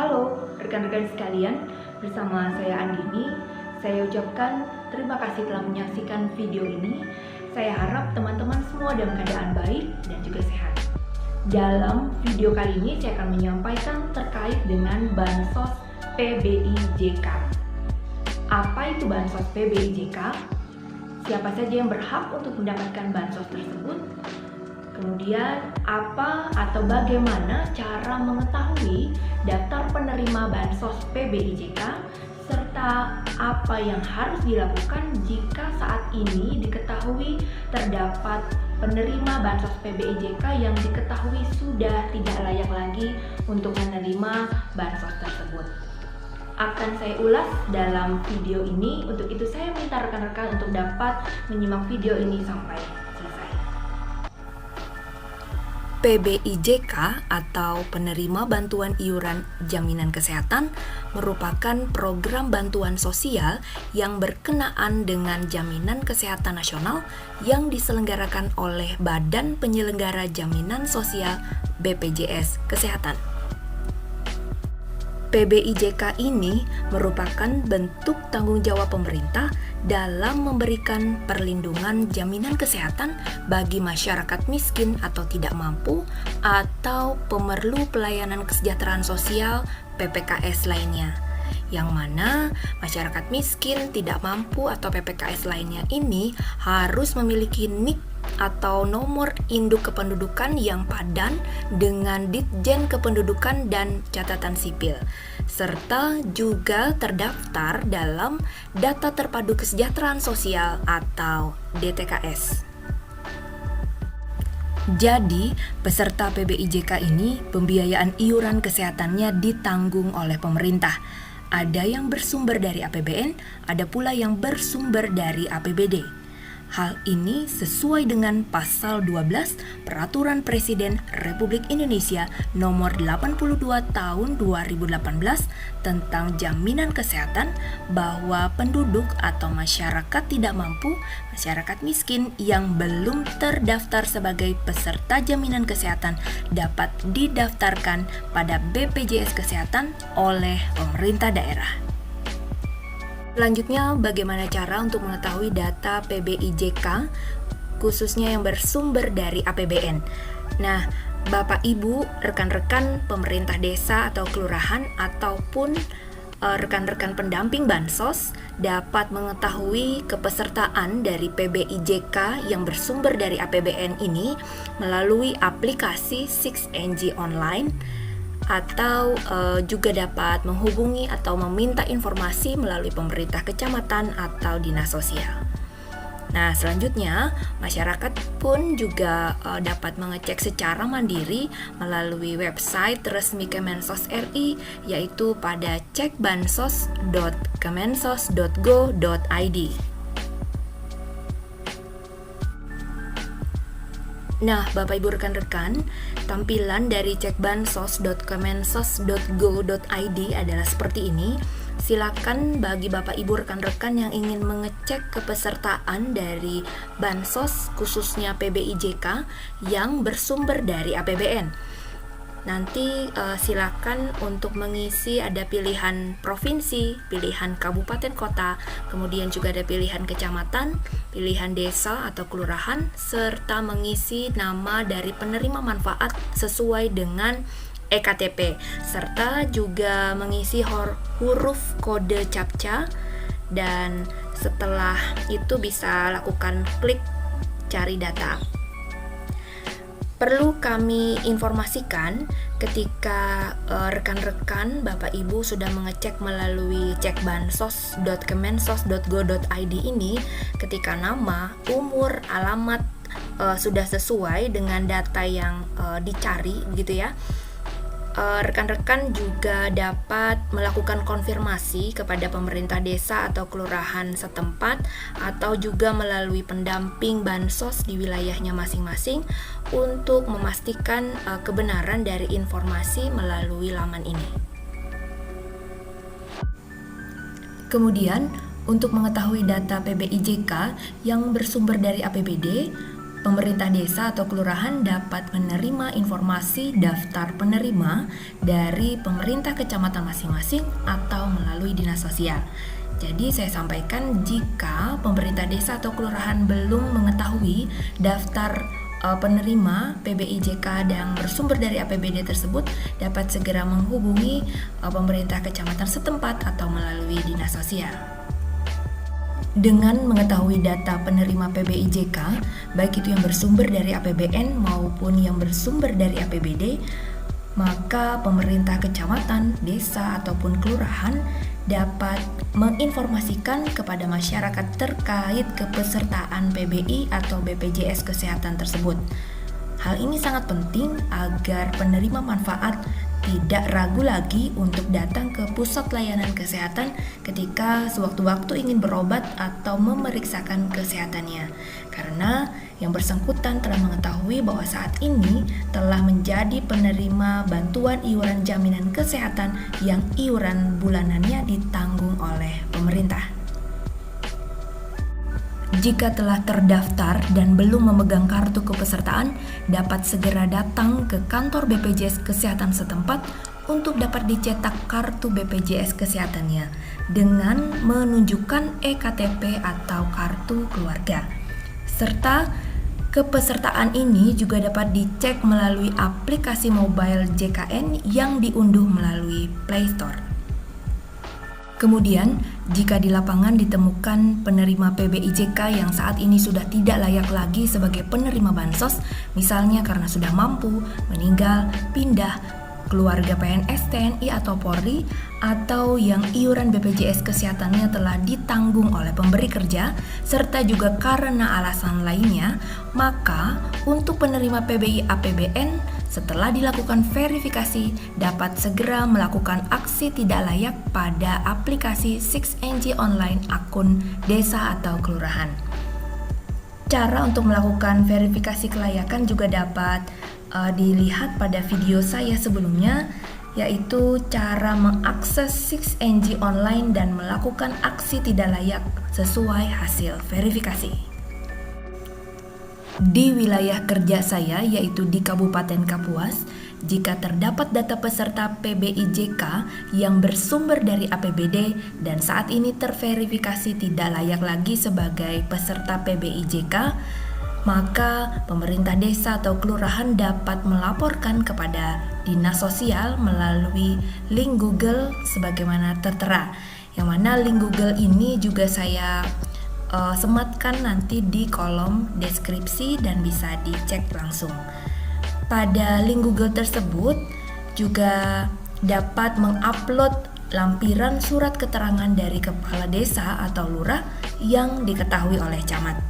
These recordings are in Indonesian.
Halo rekan-rekan sekalian, bersama saya Andini. Saya ucapkan terima kasih telah menyaksikan video ini. Saya harap teman-teman semua dalam keadaan baik dan juga sehat. Dalam video kali ini saya akan menyampaikan terkait dengan Bansos PBIJK. Apa itu Bansos PBIJK? Siapa saja yang berhak untuk mendapatkan bansos tersebut? Kemudian, apa atau bagaimana cara mengetahui daftar penerima bansos PBIJK, serta apa yang harus dilakukan jika saat ini diketahui terdapat penerima bansos PBIJK yang diketahui sudah tidak layak lagi untuk menerima bansos tersebut. Akan saya ulas dalam video ini. Untuk itu saya minta rekan-rekan untuk dapat menyimak video ini sampai selesai. PBIJK atau Penerima Bantuan Iuran Jaminan Kesehatan merupakan program bantuan sosial yang berkenaan dengan Jaminan Kesehatan Nasional yang diselenggarakan oleh Badan Penyelenggara Jaminan Sosial BPJS Kesehatan. PBIJK ini merupakan bentuk tanggung jawab pemerintah dalam memberikan perlindungan jaminan kesehatan bagi masyarakat miskin atau tidak mampu atau pemerlu pelayanan kesejahteraan sosial PPKS lainnya, yang mana masyarakat miskin, tidak mampu atau PPKS lainnya ini harus memiliki NIK atau nomor induk kependudukan yang padan dengan Ditjen Kependudukan dan Catatan Sipil, serta juga terdaftar dalam Data Terpadu Kesejahteraan Sosial atau DTKS. Jadi, peserta PBIJK ini pembiayaan iuran kesehatannya ditanggung oleh pemerintah. Ada yang bersumber dari APBN, ada pula yang bersumber dari APBD. Hal ini sesuai dengan Pasal 12 Peraturan Presiden Republik Indonesia Nomor 82 Tahun 2018 tentang Jaminan Kesehatan, bahwa penduduk atau masyarakat tidak mampu, masyarakat miskin yang belum terdaftar sebagai peserta jaminan kesehatan dapat didaftarkan pada BPJS Kesehatan oleh pemerintah daerah. Selanjutnya, bagaimana cara untuk mengetahui data PBIJK, khususnya yang bersumber dari APBN? Nah, Bapak Ibu, rekan-rekan pemerintah desa atau kelurahan, ataupun rekan-rekan pendamping bansos dapat mengetahui kepesertaan dari PBIJK yang bersumber dari APBN ini melalui aplikasi 6NG Online, atau juga dapat menghubungi atau meminta informasi melalui pemerintah kecamatan atau dinas sosial. Nah, selanjutnya masyarakat pun juga dapat mengecek secara mandiri melalui website resmi Kemensos RI, yaitu pada cekbansos.kemensos.go.id. Nah, Bapak Ibu rekan-rekan, tampilan dari cekbansos.kemensos.go.id adalah seperti ini. Silakan bagi Bapak Ibu rekan-rekan yang ingin mengecek kepesertaan dari bansos khususnya PBIJK yang bersumber dari APBN. Nanti silakan untuk mengisi, ada pilihan provinsi, pilihan kabupaten kota, kemudian juga ada pilihan kecamatan, pilihan desa atau kelurahan, serta mengisi nama dari penerima manfaat sesuai dengan EKTP, serta juga mengisi huruf kode CAPTCHA, dan setelah itu bisa lakukan klik cari data. Perlu kami informasikan, ketika rekan-rekan Bapak Ibu sudah mengecek melalui cekbansos.kemensos.go.id ini, ketika nama, umur, alamat sudah sesuai dengan data yang dicari gitu ya, rekan-rekan juga dapat melakukan konfirmasi kepada pemerintah desa atau kelurahan setempat, atau juga melalui pendamping bansos di wilayahnya masing-masing untuk memastikan kebenaran dari informasi melalui laman ini. Kemudian, untuk mengetahui data PBIJK yang bersumber dari APBD, pemerintah desa atau kelurahan dapat menerima informasi daftar penerima dari pemerintah kecamatan masing-masing atau melalui dinas sosial. Jadi saya sampaikan, jika pemerintah desa atau kelurahan belum mengetahui daftar penerima PBIJK yang bersumber dari APBD tersebut, dapat segera menghubungi pemerintah kecamatan setempat atau melalui dinas sosial. Dengan mengetahui data penerima PBIJK, baik itu yang bersumber dari APBN maupun yang bersumber dari APBD, maka pemerintah kecamatan, desa, ataupun kelurahan dapat menginformasikan kepada masyarakat terkait kepesertaan PBI atau BPJS Kesehatan tersebut. Hal ini sangat penting agar penerima manfaat tidak ragu lagi untuk datang ke pusat layanan kesehatan ketika sewaktu-waktu ingin berobat atau memeriksakan kesehatannya. Karena yang bersangkutan telah mengetahui bahwa saat ini telah menjadi penerima bantuan iuran jaminan kesehatan yang iuran bulanannya ditanggung oleh pemerintah. Jika telah terdaftar dan belum memegang kartu kepesertaan, dapat segera datang ke kantor BPJS Kesehatan setempat untuk dapat dicetak kartu BPJS Kesehatannya dengan menunjukkan EKTP atau kartu keluarga. Serta kepesertaan ini juga dapat dicek melalui aplikasi mobile JKN yang diunduh melalui Play Store. Kemudian, jika di lapangan ditemukan penerima PBIJK yang saat ini sudah tidak layak lagi sebagai penerima bansos, misalnya karena sudah mampu, meninggal, pindah, keluarga PNS, TNI atau Polri, atau yang iuran BPJS Kesehatannya telah ditanggung oleh pemberi kerja, serta juga karena alasan lainnya, maka untuk penerima PBI APBN setelah dilakukan verifikasi dapat segera melakukan aksi tidak layak pada aplikasi 6NG online akun desa atau kelurahan. Cara untuk melakukan verifikasi kelayakan juga dapat dilihat pada video saya sebelumnya, yaitu cara mengakses 6NG online dan melakukan aksi tidak layak sesuai hasil verifikasi. Di wilayah kerja saya, yaitu di Kabupaten Kapuas, jika terdapat data peserta PBIJK yang bersumber dari APBD dan saat ini terverifikasi tidak layak lagi sebagai peserta PBIJK, maka pemerintah desa atau kelurahan dapat melaporkan kepada dinas sosial melalui link Google sebagaimana tertera. Yang mana link Google ini juga saya sematkan nanti di kolom deskripsi dan bisa dicek langsung. Pada link Google tersebut juga dapat mengupload lampiran surat keterangan dari kepala desa atau lurah yang diketahui oleh camat.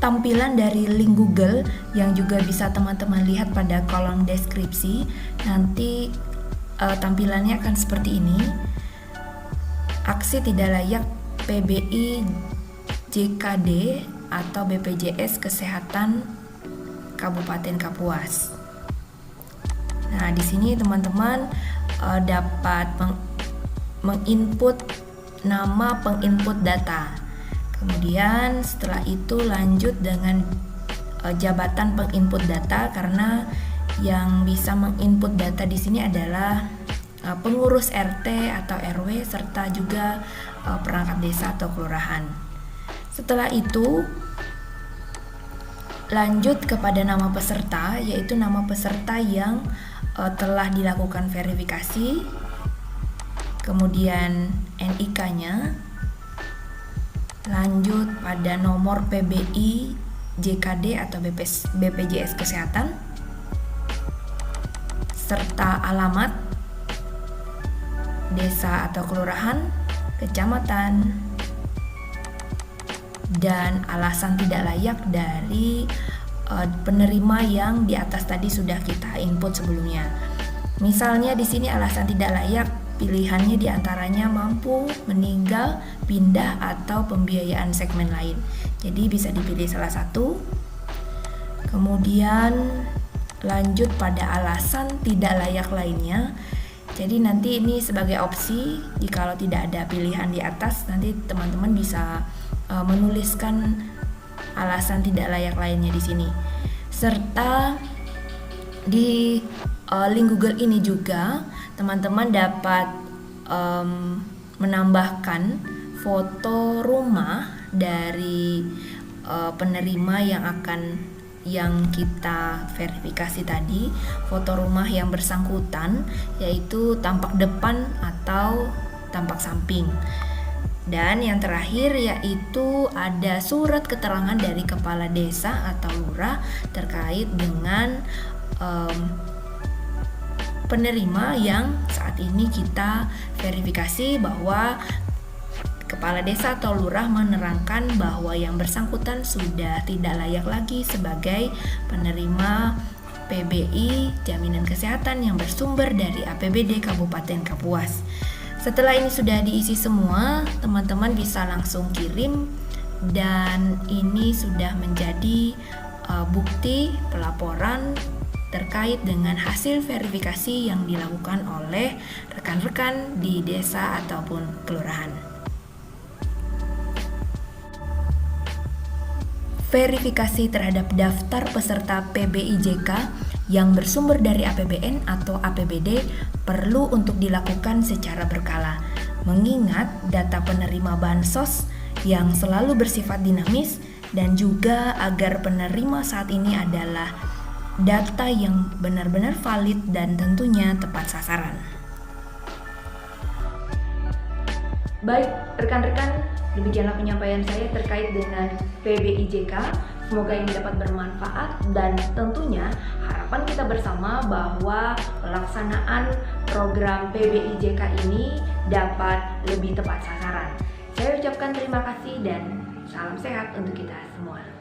Tampilan dari link Google yang juga bisa teman-teman lihat pada kolom deskripsi, nanti tampilannya akan seperti ini. Aksi tidak layak PBI JKD atau BPJS Kesehatan Kabupaten Kapuas. Nah, di sini teman-teman dapat menginput nama penginput data. Kemudian setelah itu lanjut dengan jabatan penginput data, karena yang bisa menginput data di sini adalah pengurus RT atau RW serta juga perangkat desa atau kelurahan. Setelah itu lanjut kepada nama peserta, yaitu nama peserta yang telah dilakukan verifikasi, kemudian NIK-nya, lanjut pada nomor PBI JKD atau BPJS Kesehatan, serta alamat desa atau kelurahan, kecamatan, dan alasan tidak layak dari penerima yang di atas tadi sudah kita input sebelumnya. Misalnya di sini alasan tidak layak, pilihannya diantaranya mampu, meninggal, pindah, atau pembiayaan segmen lain. Jadi bisa dipilih salah satu. Kemudian lanjut pada alasan tidak layak lainnya. Jadi nanti ini sebagai opsi, jikalau tidak ada pilihan di atas, nanti teman-teman bisa menuliskan alasan tidak layak lainnya di sini. Serta di link Google ini juga teman-teman dapat menambahkan foto rumah dari penerima yang kita verifikasi tadi, foto rumah yang bersangkutan, yaitu tampak depan atau tampak samping. Dan yang terakhir yaitu ada surat keterangan dari kepala desa atau lurah terkait dengan penerima yang saat ini kita verifikasi bahwa kepala desa atau lurah menerangkan bahwa yang bersangkutan sudah tidak layak lagi sebagai penerima PBI jaminan kesehatan yang bersumber dari APBD Kabupaten Kapuas. Setelah ini sudah diisi semua, teman-teman bisa langsung kirim dan ini sudah menjadi bukti pelaporan terkait dengan hasil verifikasi yang dilakukan oleh rekan-rekan di desa ataupun kelurahan. Verifikasi terhadap daftar peserta PBIJK yang bersumber dari APBN atau APBD perlu untuk dilakukan secara berkala, mengingat data penerima bansos yang selalu bersifat dinamis dan juga agar penerima saat ini adalah data yang benar-benar valid dan tentunya tepat sasaran. Baik, rekan-rekan, demikianlah penyampaian saya terkait dengan PBIJK. Semoga ini dapat bermanfaat dan tentunya harapan kita bersama bahwa pelaksanaan program PBIJK ini dapat lebih tepat sasaran. Saya ucapkan terima kasih dan salam sehat untuk kita semua.